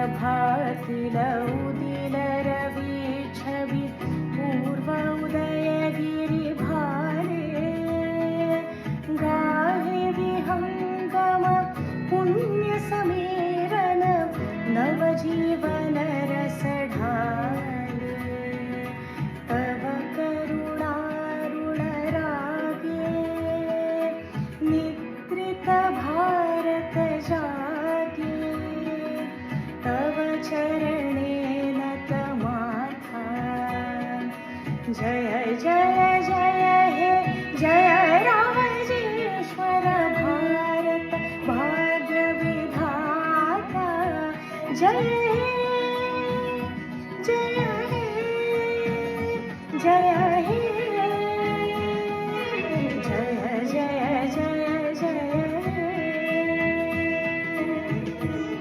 प्रभातील उदिल रवी छवि पूर्व उदय गिरिभारे गाहे विहंगम पुण्य समीरन नवजीवन रस ढाले तव करुणारुण रागे निद्रित भारत जागे तव चरणे नतमाथा जय जय जय हे जय राजेश्वर भारत भाग्य विधाता जय हे जय हे जय हे